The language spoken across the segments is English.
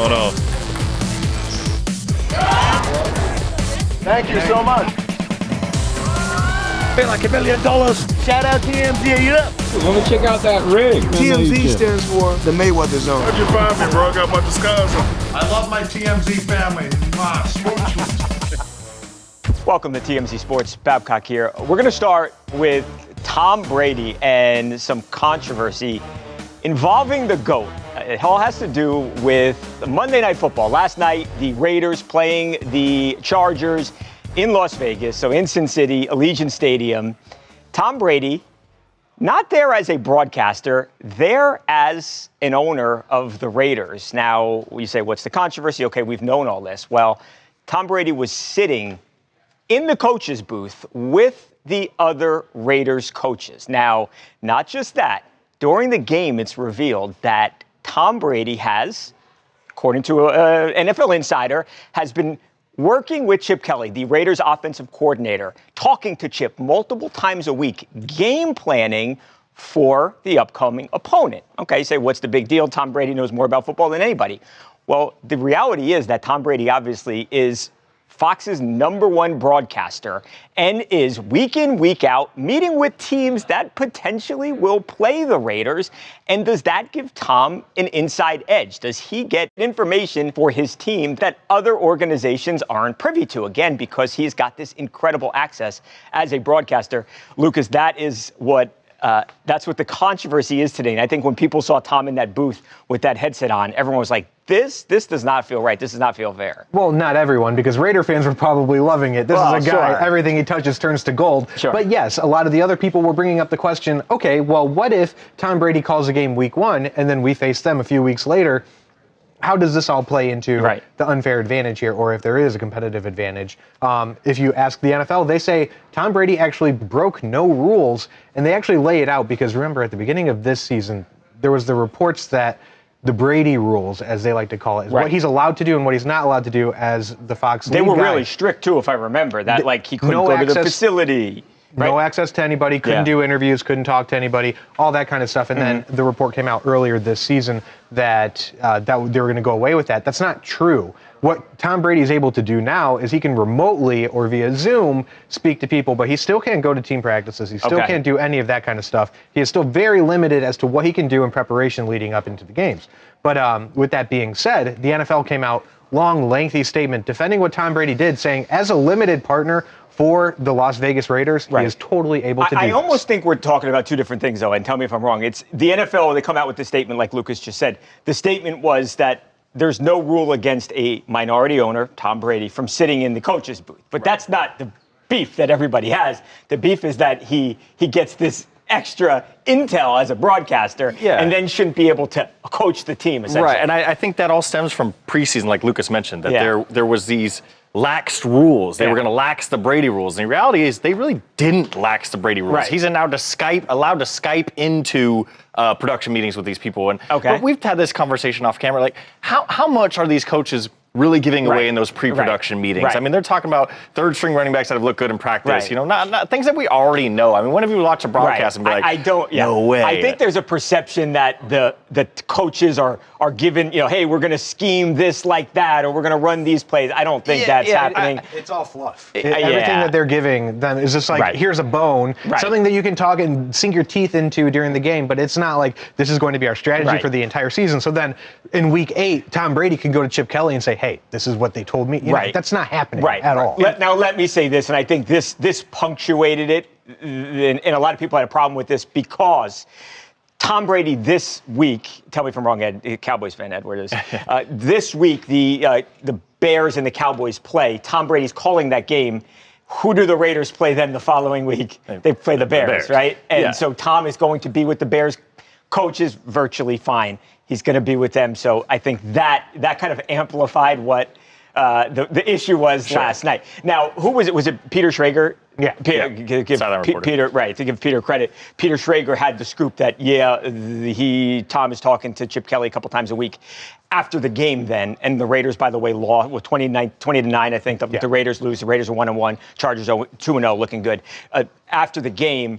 going on? Thank you so much. Pay like $1 million. Shout out TMZ. You up? Let me check out that rig. TMZ stands for the Mayweather Zone. How'd you find me, bro? I got my disguise on. I love my TMZ family. Welcome to TMZ Sports. Babcock here. We're going to start with Tom Brady and some controversy involving the GOAT. It all has to do with Monday Night Football. Last night, the Raiders playing the Chargers in Las Vegas, so in Sin City, Allegiant Stadium. Tom Brady, not there as a broadcaster, there as an owner of the Raiders. Now, you say, what's the controversy? Okay, we've known all this. Well, Tom Brady was sitting in the coach's booth with the other Raiders coaches. Now, not just that. During the game, it's revealed that Tom Brady has, according to an NFL insider, has been working with Chip Kelly, the Raiders offensive coordinator, talking to Chip multiple times a week, game planning for the upcoming opponent. Okay, you say, what's the big deal? Tom Brady knows more about football than anybody. Well, the reality is that Tom Brady obviously is Fox's #1 broadcaster and is week in, week out meeting with teams that potentially will play the Raiders. And does that give Tom an inside edge? Does he get information for his team that other organizations aren't privy to? Again, because he's got this incredible access as a broadcaster. Lucas, that's what the controversy is today. And I think when people saw Tom in that booth with that headset on, everyone was like, this does not feel right. This does not feel fair. Well, not everyone, because Raider fans were probably loving it. This is a guy, sure. Everything he touches turns to gold. Sure. But yes, a lot of the other people were bringing up the question, okay, well, what if Tom Brady calls a game week 1 and then we face them a few weeks later? How does this all play into the unfair advantage here, or if there is a competitive advantage? If you ask the NFL, they say Tom Brady actually broke no rules, and they actually lay it out because, remember, at the beginning of this season, there was the reports that the Brady rules, as they like to call it, is what he's allowed to do and what he's not allowed to do as the Fox lead guy. They were really strict, too, if I remember, that he couldn't go to the facility. Right. No access to anybody, couldn't do interviews, couldn't talk to anybody, all that kind of stuff. And then the report came out earlier this season that they were going to go away with that. That's not true. What Tom Brady is able to do now is he can remotely or via Zoom speak to people, but he still can't go to team practices. He still can't do any of that kind of stuff. He is still very limited as to what he can do in preparation leading up into the games. But with that being said, the NFL came out, long, lengthy statement defending what Tom Brady did, saying as a limited partner for the Las Vegas Raiders, he is totally able to do this. I almost think we're talking about two different things, though, and tell me if I'm wrong. It's the NFL, they come out with the statement like Lucas just said. The statement was that there's no rule against a minority owner, Tom Brady, from sitting in the coach's booth. But that's not the beef that everybody has. The beef is that he gets this extra intel as a broadcaster and then shouldn't be able to coach the team, essentially. Right, and I think that all stems from preseason, like Lucas mentioned, that there was these laxed rules. They were going to lax the Brady rules. And the reality is they really didn't lax the Brady rules. He's allowed to Skype into production meetings with these people. But we've had this conversation off camera. Like, how much are these coaches really giving away in those pre-production meetings? I mean, they're talking about third-string running backs that have looked good in practice. You know, not things that we already know. I mean, when have you watched a broadcast and be like, no way? I think there's a perception that the coaches are given, hey, we're going to scheme this like that, or we're going to run these plays. I don't think that's happening. It's all fluff. Everything that they're giving them is just like, here's a bone, something that you can talk and sink your teeth into during the game, but it's not like this is going to be our strategy for the entire season. So then in week 8, Tom Brady can go to Chip Kelly and say, hey, this is what they told me. You know, that's not happening at all. Now, let me say this, and I think this punctuated it, and a lot of people had a problem with this because Tom Brady this week, tell me if I'm wrong, Ed, Cowboys fan, Ed, where it is. This week, the Bears and the Cowboys play. Tom Brady's calling that game. Who do the Raiders play then the following week? They play the Bears, right? And so Tom is going to be with the Bears coaches virtually fine. He's going to be with them. So I think that kind of amplified what the issue was last night. Now, who was it? Was it Peter Schrager? Yeah. Peter, to give Peter credit. Peter Schrager had the scoop that, Tom is talking to Chip Kelly a couple times a week after the game then. And the Raiders, by the way, lost with 20-9, I think. The Raiders lose. The Raiders are 1-1. Chargers 2-0, looking good. After the game,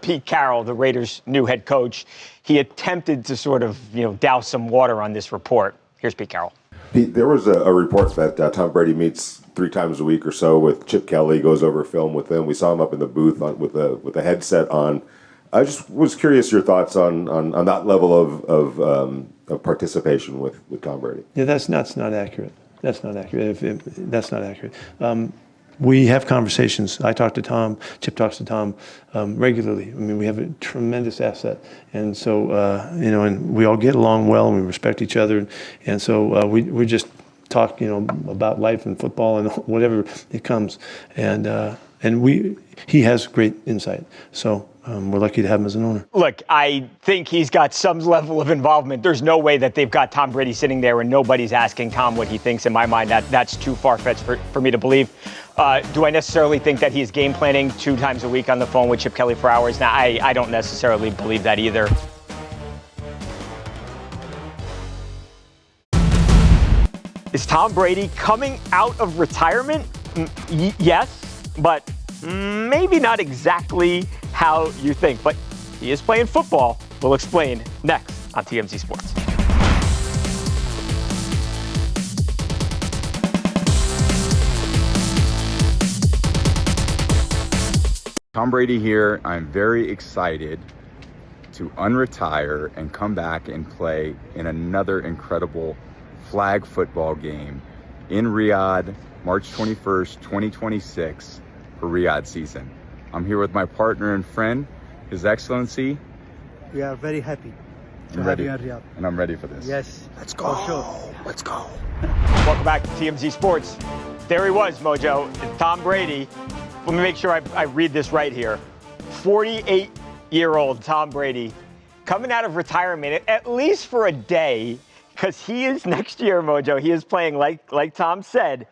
Pete Carroll, the Raiders' new head coach, he attempted to sort of, douse some water on this report. Here's Pete Carroll. Pete, there was a report that Tom Brady meets 3 times a week or so with Chip Kelly, goes over film with him. We saw him up in the booth with a headset on. I just was curious your thoughts on that level of participation with Tom Brady. Yeah, that's not accurate. That's not accurate. That's not accurate. We have conversations. I talk to Tom. Chip talks to Tom regularly. I mean, we have a tremendous asset, and so and we all get along well, and we respect each other, and so we just talk, about life and football and whatever it comes, and he has great insight. So. We're lucky to have him as an owner. Look, I think he's got some level of involvement. There's no way that they've got Tom Brady sitting there and nobody's asking Tom what he thinks. In my mind, that's too far-fetched for me to believe. Do I necessarily think that he's game planning 2 times a week on the phone with Chip Kelly for hours? Now, I don't necessarily believe that either. Is Tom Brady coming out of retirement? Yes, but maybe not exactly how you think, but he is playing football. We'll explain next on TMZ Sports. Tom Brady here. I'm very excited to unretire and come back and play in another incredible flag football game in Riyadh, March 21st, 2026 for Riyadh season. I'm here with my partner and friend, His Excellency. We are very happy to I'm have ready. you in Riyadh. And I'm ready for this. Yes, Let's go. for sure. Let's go. Welcome back to TMZ Sports. There he was, Mojo. Tom Brady. Let me make sure I read this right here. 48-year-old Tom Brady coming out of retirement, at least for a day, because he is next year, Mojo. He is playing, like Tom said,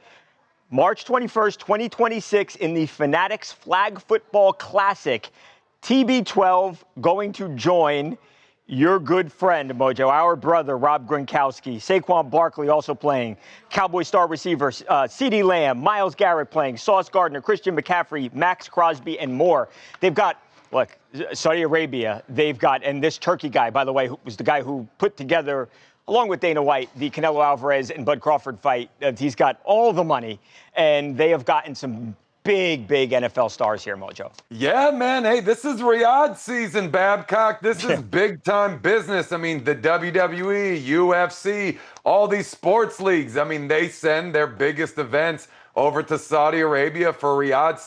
March 21st, 2026 in the Fanatics Flag Football Classic. TB12 going to join your good friend, Mojo, our brother, Rob Gronkowski. Saquon Barkley also playing. Cowboy star receivers, CeeDee Lamb, Myles Garrett playing, Sauce Gardner, Christian McCaffrey, Max Crosby, and more. They've got, look, Saudi Arabia, they've got, and this Turkey guy, by the way, who was the guy who put together, along with Dana White, the Canelo Alvarez and Bud Crawford fight. He's got all the money, and they have gotten some big NFL stars here, Mojo. Yeah, man. Hey, this is Riyadh season, Babcock. This is big-time business. I mean, the WWE, UFC, all these sports leagues, I mean, they send their biggest events over to Saudi Arabia for Riyadh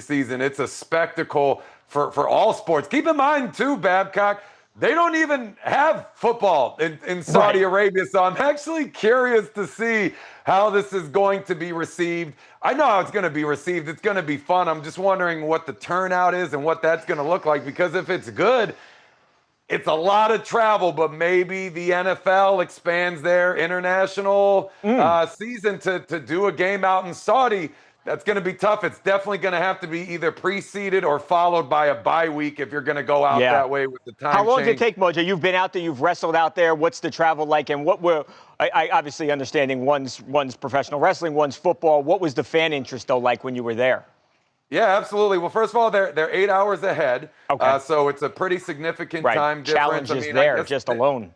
season. It's a spectacle for all sports. Keep in mind, too, Babcock, they don't even have football in Saudi Arabia, so I'm actually curious to see how this is going to be received. I know how it's going to be received. It's going to be fun. I'm just wondering what the turnout is and what that's going to look like, because if it's good, it's a lot of travel, but maybe the NFL expands their international season to do a game out in Saudi. That's going to be tough. It's definitely going to have to be either preceded or followed by a bye week if you're going to go out that way with the time How long change. does it take, Mojo? You've been out there, you've wrestled out there. What's the travel like? And what were, I obviously understanding one's professional wrestling, one's football. What was the fan interest, though, like when you were there? Yeah, absolutely. Well, first of all, they're 8 hours ahead. Okay. So it's a pretty significant time difference. Challenges there just alone.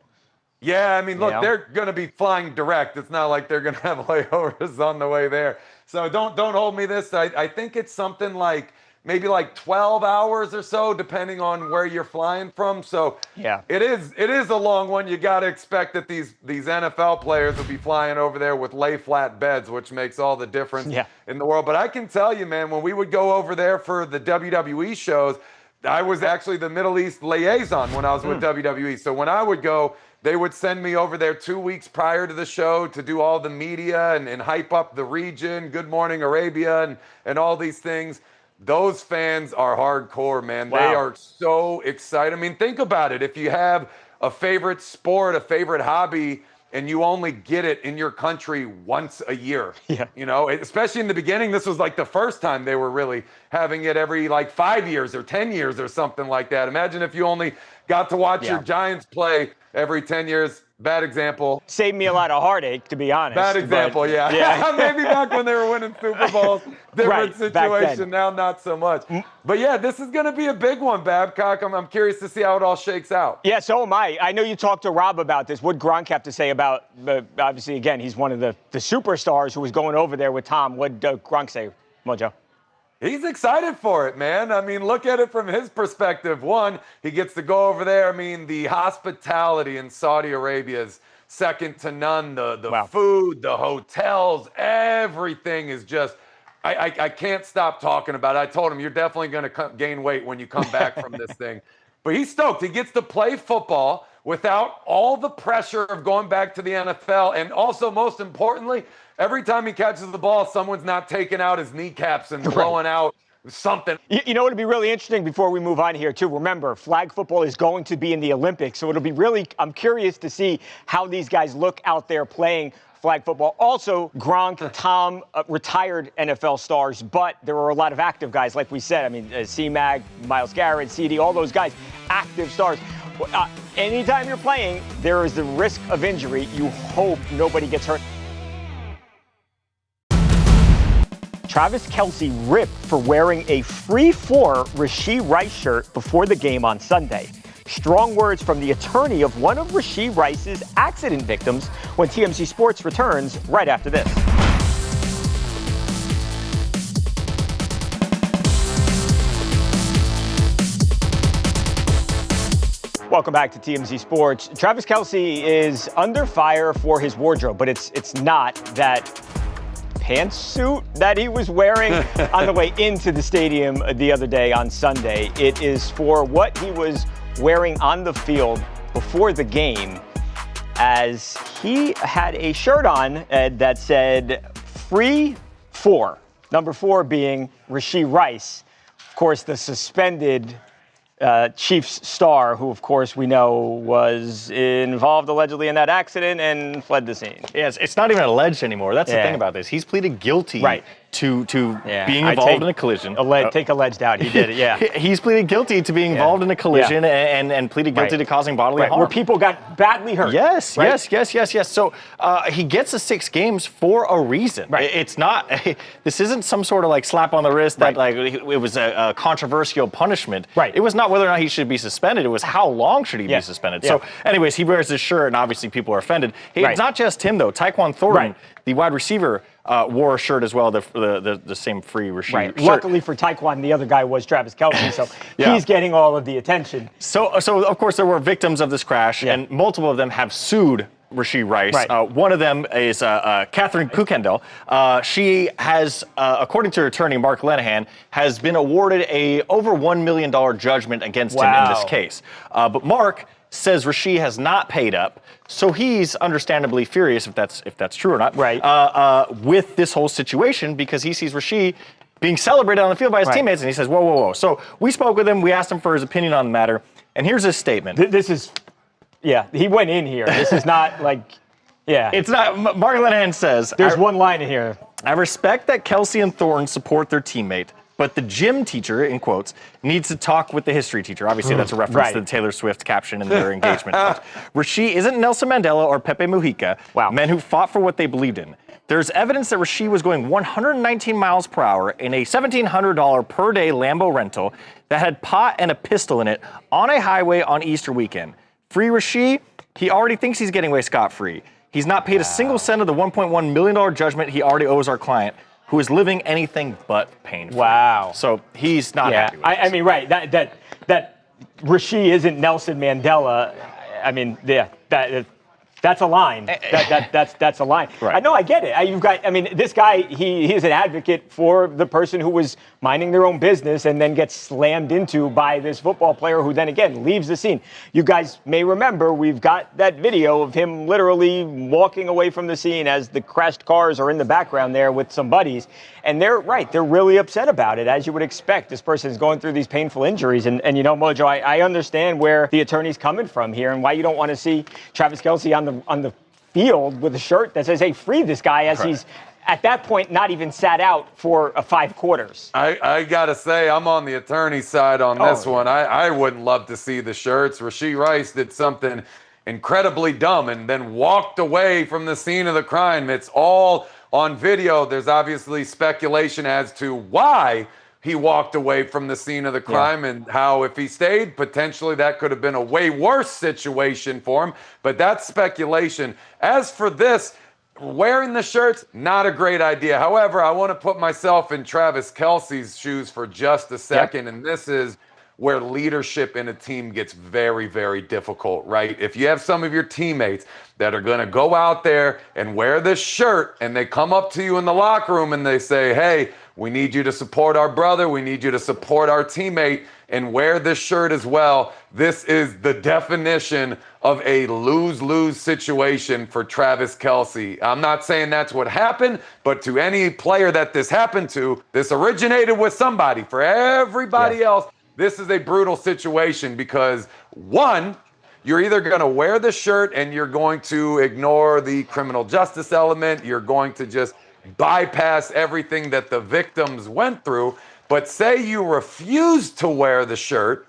Yeah, I mean, look, they're going to be flying direct. It's not like they're going to have layovers on the way there. So don't hold me this. I think it's something like maybe like 12 hours or so, depending on where you're flying from. So it is a long one. You got to expect that these NFL players will be flying over there with lay flat beds, which makes all the difference in the world. But I can tell you, man, when we would go over there for the WWE shows, I was actually the Middle East liaison when I was with WWE. So when I would go, they would send me over there 2 weeks prior to the show to do all the media and hype up the region, Good Morning Arabia, and all these things. Those fans are hardcore, man. Wow. They are so excited. I mean, think about it. If you have a favorite sport, a favorite hobby, and you only get it in your country once a year, you know, especially in the beginning, this was like the first time they were really having it every like 5 years or 10 years or something like that. Imagine if you only got to watch your Giants play every 10 years. Bad example. Saved me a lot of heartache, to be honest. Bad example, yeah. Maybe back when they were winning Super Bowls, different situation. Now, not so much. But yeah, this is going to be a big one, Babcock. I'm curious to see how it all shakes out. Yeah, so am I. I know you talked to Rob about this. What Gronk have to say about, obviously, again, he's one of the superstars who was going over there with Tom. What did Gronk say, Mojo? He's excited for it, man. I mean, look at it from his perspective. One, he gets to go over there. I mean, the hospitality in Saudi Arabia is second to none. The food, the hotels, everything is just, I can't stop talking about it. I told him, you're definitely going to gain weight when you come back from this thing. But he's stoked. He gets to play football without all the pressure of going back to the NFL. And also, most importantly, every time he catches the ball, someone's not taking out his kneecaps and blowing out something. You know, it'll be really interesting before we move on here, too. Remember, flag football is going to be in the Olympics. So it'll be really, I'm curious to see how these guys look out there playing flag football. Also, Gronk, Tom, retired NFL stars, but there were a lot of active guys, like we said. I mean, C-Mag, Myles Garrett, CD, all those guys, active stars. Anytime you're playing, there is the risk of injury. You hope nobody gets hurt. Travis Kelce ripped for wearing a free for Rashee Rice shirt before the game on Sunday. Strong words from the attorney of one of Rashee Rice's accident victims when TMZ Sports returns right after this. Welcome back to TMZ Sports. Travis Kelce is under fire for his wardrobe, but it's not that pantsuit that he was wearing on the way into the stadium the other day on Sunday. It is for what he was wearing on the field before the game, as he had a shirt on that said free for, number 4 being Rashee Rice, of course the suspended Chiefs star, who of course we know was involved allegedly in that accident and fled the scene. Yes, it's not even alleged anymore. That's the thing about this. He's pleaded guilty to being involved in a collision. Take alleged out. He did it, yeah. He's pleaded guilty to being involved in a collision and pleaded guilty to causing bodily harm. Where people got badly hurt. Yes. So he gets the 6 games for a reason. It's not, this isn't some sort of like slap on the wrist that like it was a controversial punishment. It was not whether or not he should be suspended. It was how long should he be suspended. So anyways, he wears this shirt and obviously people are offended. Hey, it's not just him though. Tyquan Thornton, the wide receiver, wore a shirt as well, the same free Rashee shirt. Luckily for Tyquan, the other guy was Travis Kelce, so he's getting all of the attention. So of course there were victims of this crash, and multiple of them have sued Rashee Rice. One of them is Catherine Kukendall. She has, according to her attorney, Mark Lenahan, has been awarded a over $1 million judgment against him in this case. But Mark says Rashee has not paid up, so he's understandably furious, if that's true or not, with this whole situation, because he sees Rashee being celebrated on the field by his teammates, and he says, whoa. So we spoke with him, we asked him for his opinion on the matter, and here's his statement. This is, he went in here. This is not like, It's not, Mark Lenahan says, there's one line in here. I respect that Kelce and Thornton support their teammate, but the gym teacher, in quotes, needs to talk with the history teacher. Obviously, that's a reference to the Taylor Swift caption in their engagement. Rashee isn't Nelson Mandela or Pepe Mujica, men who fought for what they believed in. There's evidence that Rashee was going 119 miles per hour in a $1,700 per day Lambo rental that had pot and a pistol in it on a highway on Easter weekend. Free Rashee, he already thinks he's getting away scot-free. He's not paid a single cent of the $1.1 million judgment he already owes our client, who is living anything but painful. Wow. So he's not happy with this. I mean, that Rashee isn't Nelson Mandela. I mean, that's a line. That's a line. I know, I get it. This guy, he is an advocate for the person who was minding their own business and then gets slammed into by this football player who then again leaves the scene. You guys may remember, we've got that video of him literally walking away from the scene as the crashed cars are in the background there with some buddies. And they're really upset about it, as you would expect. This person is going through these painful injuries. And you know, Mojo, I understand where the attorney's coming from here and why you don't want to see Travis Kelce on the field with a shirt that says, hey, free this guy, as he's at that point not even sat out for 5 quarters. I gotta say, I'm on the attorney's side on this one. I wouldn't love to see the shirts. Rashee Rice did something incredibly dumb, and then walked away from the scene of the crime. It's all on video. There's obviously speculation as to why he walked away from the scene of the crime and how, if he stayed, potentially that could have been a way worse situation for him. But that's speculation. As for this, wearing the shirts, not a great idea. However, I want to put myself in Travis Kelce's shoes for just a second, and this is where leadership in a team gets very, very difficult, right? If you have some of your teammates that are going to go out there and wear this shirt, and they come up to you in the locker room and they say, hey, we need you to support our brother, we need you to support our teammate, and wear this shirt as well. This is the definition of a lose-lose situation for Travis Kelce. I'm not saying that's what happened, but to any player that this happened to, this originated with somebody. For everybody else, this is a brutal situation because, one, you're either going to wear the shirt and you're going to ignore the criminal justice element. You're going to just bypass everything that the victims went through. But say you refuse to wear the shirt,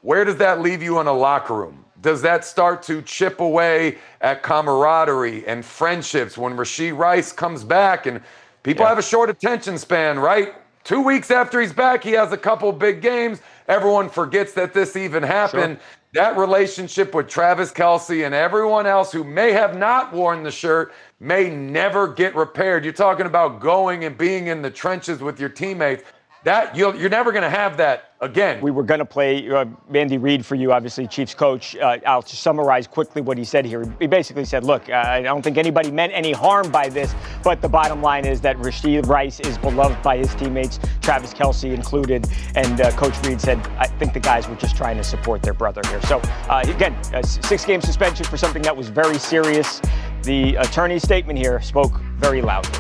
where does that leave you in a locker room? Does that start to chip away at camaraderie and friendships when Rashee Rice comes back? And people have a short attention span, right? 2 weeks after he's back, he has a couple big games. Everyone forgets that this even happened. Sure. That relationship with Travis Kelce and everyone else who may have not worn the shirt may never get repaired. You're talking about going and being in the trenches with your teammates. That you're never going to have that again. We were going to play Andy Reid for you, obviously Chiefs coach. I'll just summarize quickly what he said here. He basically said, look, I don't think anybody meant any harm by this, but the bottom line is that Rashee Rice is beloved by his teammates, Travis Kelce included, and Coach Reid said, I think the guys were just trying to support their brother here. So, again, a 6-game suspension for something that was very serious. The attorney's statement here spoke very loudly.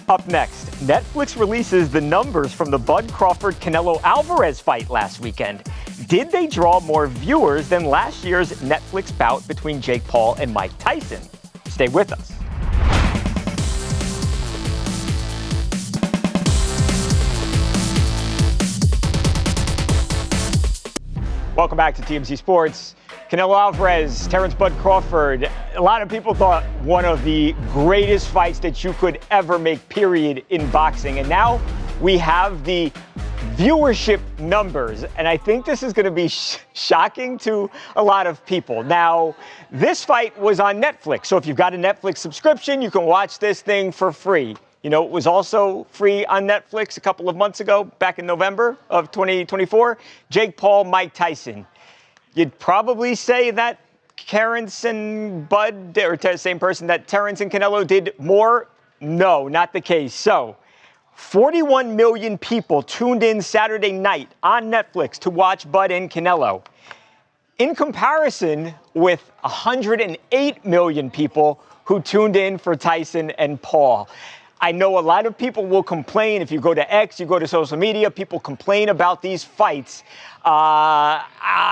Up next, Netflix releases the numbers from the Bud Crawford-Canelo Alvarez fight last weekend. Did they draw more viewers than last year's Netflix bout between Jake Paul and Mike Tyson? Stay with us. Welcome back to TMZ Sports. Canelo Alvarez, Terence Bud Crawford. A lot of people thought one of the greatest fights that you could ever make, period, in boxing. And now we have the viewership numbers. And I think this is going to be shocking to a lot of people. Now, this fight was on Netflix. So if you've got a Netflix subscription, you can watch this thing for free. You know, it was also free on Netflix a couple of months ago, back in November of 2024. Jake Paul, Mike Tyson. You'd probably say that Terence and Bud, or the same person, that Terence and Canelo did more. No, not the case. So, 41 million people tuned in Saturday night on Netflix to watch Bud and Canelo. In comparison with 108 million people who tuned in for Tyson and Paul. I know a lot of people will complain. If you go to X, you go to social media, people complain about these fights.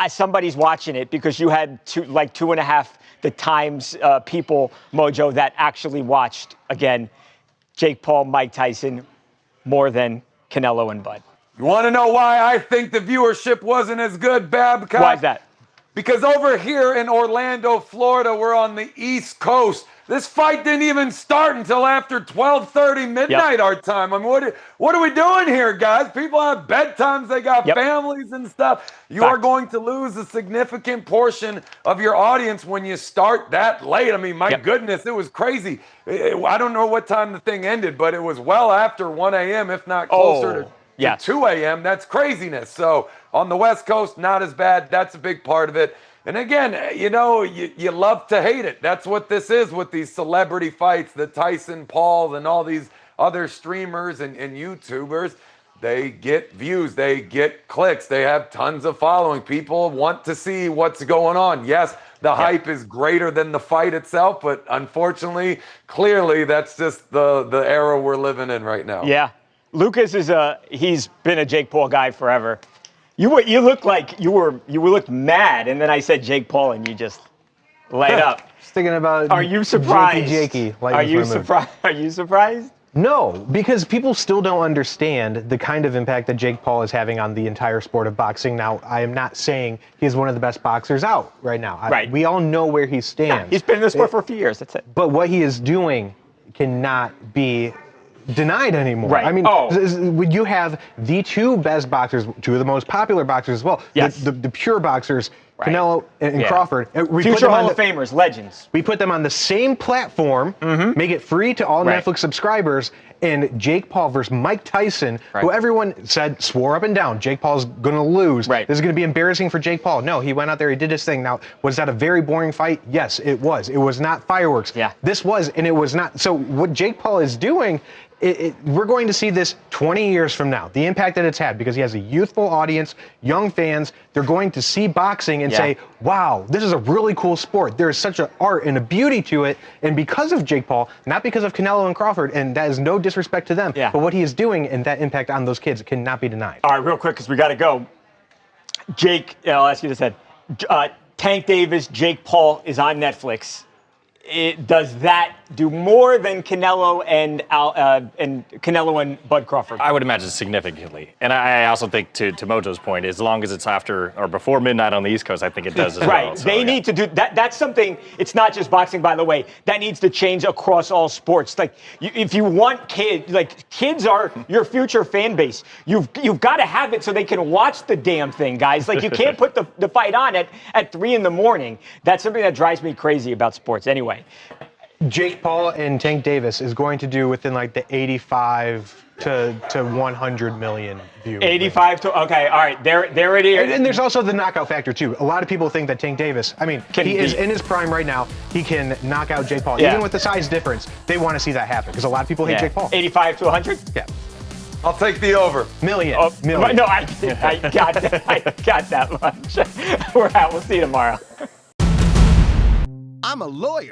Somebody's watching it because you had 2.5 the times people, Mojo, that actually watched, again, Jake Paul, Mike Tyson, more than Canelo and Bud. You want to know why I think the viewership wasn't as good, Babcock? Why is that? Because over here in Orlando, Florida, we're on the East Coast. This fight didn't even start until after 12:30 midnight our time. I mean, what are we doing here, guys? People have bedtimes. They got families and stuff. You are going to lose a significant portion of your audience when you start that late. I mean, my goodness, it was crazy. I don't know what time the thing ended, but it was well after 1 a.m., if not closer to 2 a.m. That's craziness. So on the West Coast, not as bad. That's a big part of it. And again, you know, you love to hate it. That's what this is with these celebrity fights, the Tyson, Pauls, and all these other streamers and YouTubers. They get views, they get clicks, they have tons of following. People want to see what's going on. Yes, the hype is greater than the fight itself, but unfortunately, clearly, that's just the era we're living in right now. Yeah. Lucas he's been a Jake Paul guy forever. You look like you looked mad, and then I said Jake Paul, and you just light up. Just thinking about. Are you surprised? Jakey. Are you surprised? Are you surprised? No, because people still don't understand the kind of impact that Jake Paul is having on the entire sport of boxing. Now, I am not saying he's one of the best boxers out right now. Right. We all know where he stands. Yeah, he's been in the sport for a few years. That's it. But what he is doing cannot be denied anymore. Right. I mean, would you have the two best boxers, two of the most popular boxers as well, Yes. the pure boxers, Right. Canelo and Crawford. We Future put them Hall of Famers, legends. We put them on the same platform, make it free to all Right. Netflix subscribers, and Jake Paul versus Mike Tyson, who everyone swore up and down, Jake Paul's going to lose. Right. This is going to be embarrassing for Jake Paul. No, he went out there, he did his thing. Now, was that a very boring fight? Yes, it was. It was not fireworks. Yeah. This was, and it was not. So what Jake Paul is doing, we're going to see this 20 years from now, the impact that it's had, because he has a youthful audience, young fans. They're going to see boxing and say, wow, this is a really cool sport. There is such an art and a beauty to it. And because of Jake Paul, not because of Canelo and Crawford, and that is no disrespect to them, but what he is doing and that impact on those kids cannot be denied. All right, real quick, because we got to go. Jake, I'll ask you this, Ed. Tank Davis, Jake Paul is on Netflix. Does that do more than Canelo and Canelo and Bud Crawford? I would imagine significantly. And I also think, to Mojo's point, as long as it's after or before midnight on the East Coast, I think it does as well. Right. They need to do that. That's something. It's not just boxing, by the way. That needs to change across all sports. Like, if you want kids, like, kids are your future fan base. You've got to have it so they can watch the damn thing, guys. Like, you can't put the fight on at 3 a.m. That's something that drives me crazy about sports. Anyway. Jake Paul and Tank Davis is going to do within like the 85 to 100 million views. 85 to, okay, all right, there it is. And there's also the knockout factor too. A lot of people think that Tank Davis, I mean, he is in his prime right now. He can knock out Jake Paul. Even with the size difference, they want to see that happen because a lot of people hate Jake Paul. 85 to 100? Yeah. I'll take the over. Million. No, I got that much. We're out. We'll see you tomorrow. I'm a lawyer.